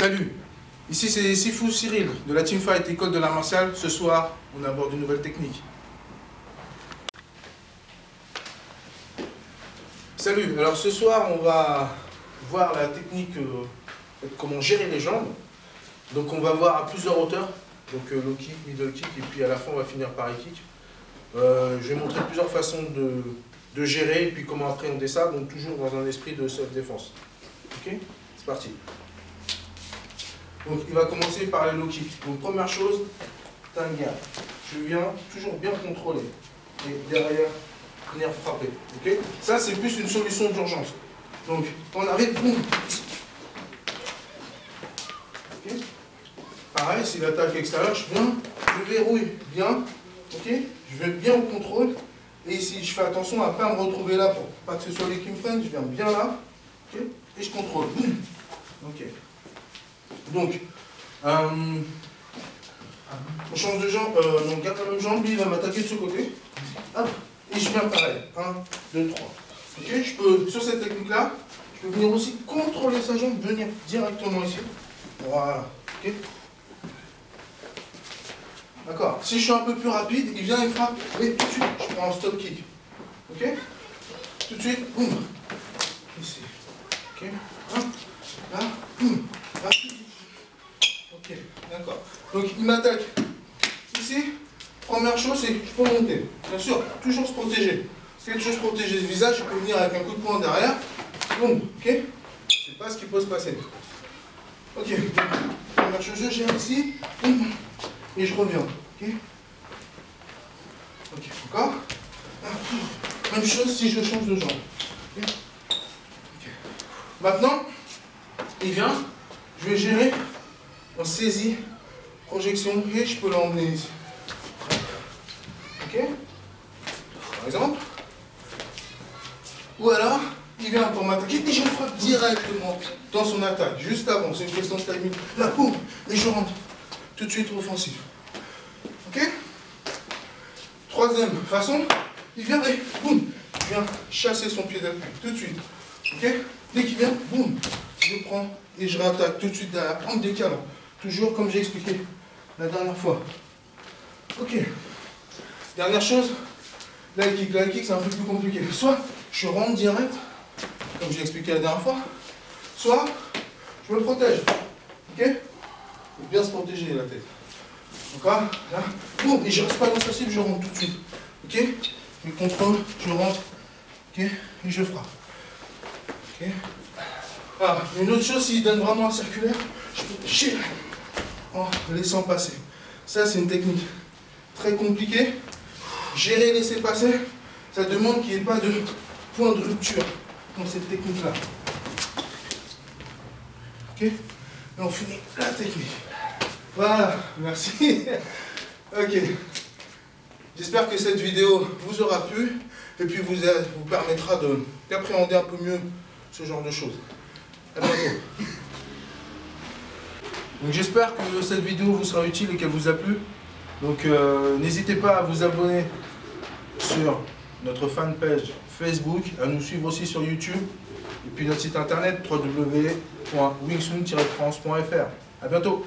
Salut, ici c'est Sifu Cyril de la Teamfight École de l'art martial. Ce soir, on aborde une nouvelle technique. Salut, alors ce soir on va voir la technique, comment gérer les jambes. Donc on va voir à plusieurs hauteurs, donc low kick, middle kick et puis à la fin on va finir par high kick. Je vais montrer plusieurs façons de gérer et puis comment appréhender ça, donc toujours dans un esprit de self-défense. Ok, c'est parti. Donc il va commencer par les low kicks. Donc première chose, Tanga. Je viens toujours bien contrôler. Et derrière, venir frapper. Okay, ça c'est plus une solution d'urgence. Donc quand on arrive, boum. Okay, pareil, si l'attaque extérieure, je verrouille bien. Okay, je vais bien au contrôle. Et ici, je fais attention à ne pas me retrouver là pour pas que ce soit les qui me freinent. Je viens bien là. Okay, et je contrôle. Boum. Ok. Donc, on change de jambe, on garde la même jambe, lui il va m'attaquer de ce côté. Hop, et je viens pareil. 1, 2, 3. Okay, je peux, sur cette technique-là, je peux venir aussi contrôler sa jambe, venir directement ici. Voilà. Okay. D'accord. Si je suis un peu plus rapide, il vient, il frappe, et tout de suite, je prends un stop kick. Ok. Tout de suite, boum. Ici. Ok. Là, boum. Là. Ok, d'accord. Donc il m'attaque ici. Première chose, c'est que je peux monter. Bien sûr, toujours se protéger. Si quelque chose protéger le visage, je peux venir avec un coup de poing derrière. Boum, ok. C'est pas ce qui peut se passer. Ok. Première chose, je gère ici. Boum. Et je reviens. Ok. Ok, encore. Même chose si je change de jambe. Okay. Okay. Maintenant, il vient. Je vais gérer. On saisit, projection, et je peux l'emmener ici. Ok? Par exemple. Ou alors, il vient pour m'attaquer et je le frappe directement dans son attaque, juste avant. C'est une question de timing. Là, boum, et je rentre tout de suite offensif. Ok? Troisième façon, il vient et boum, il vient chasser son pied d'appui, tout de suite. Ok? Dès qu'il vient, boum, je prends et je rattaque tout de suite derrière, en décalant. Toujours comme j'ai expliqué la dernière fois. Ok. Dernière chose, la high kick. La high kick, c'est un peu plus compliqué. Soit je rentre direct, comme j'ai expliqué la dernière fois, soit je me protège. Ok? Il faut bien se protéger la tête. D'accord? Là, boum, et je reste pas dans sa cible, je rentre tout de suite. Ok? Je contrôle, je rentre. Ok? Et je frappe. Ok? Ah, une autre chose, s'il donne vraiment un circulaire, je peux gérer en laissant passer. Ça, c'est une technique très compliquée. Gérer, laisser passer, ça demande qu'il n'y ait pas de point de rupture dans cette technique-là. Ok? Et on finit la technique. Voilà, merci. Ok. J'espère que cette vidéo vous aura plu et puis vous permettra d'appréhender un peu mieux ce genre de choses. À bientôt. Donc j'espère que cette vidéo vous sera utile et qu'elle vous a plu. Donc n'hésitez pas à vous abonner sur notre fanpage Facebook, à nous suivre aussi sur YouTube et puis notre site internet www.wingsun-france.fr. À bientôt.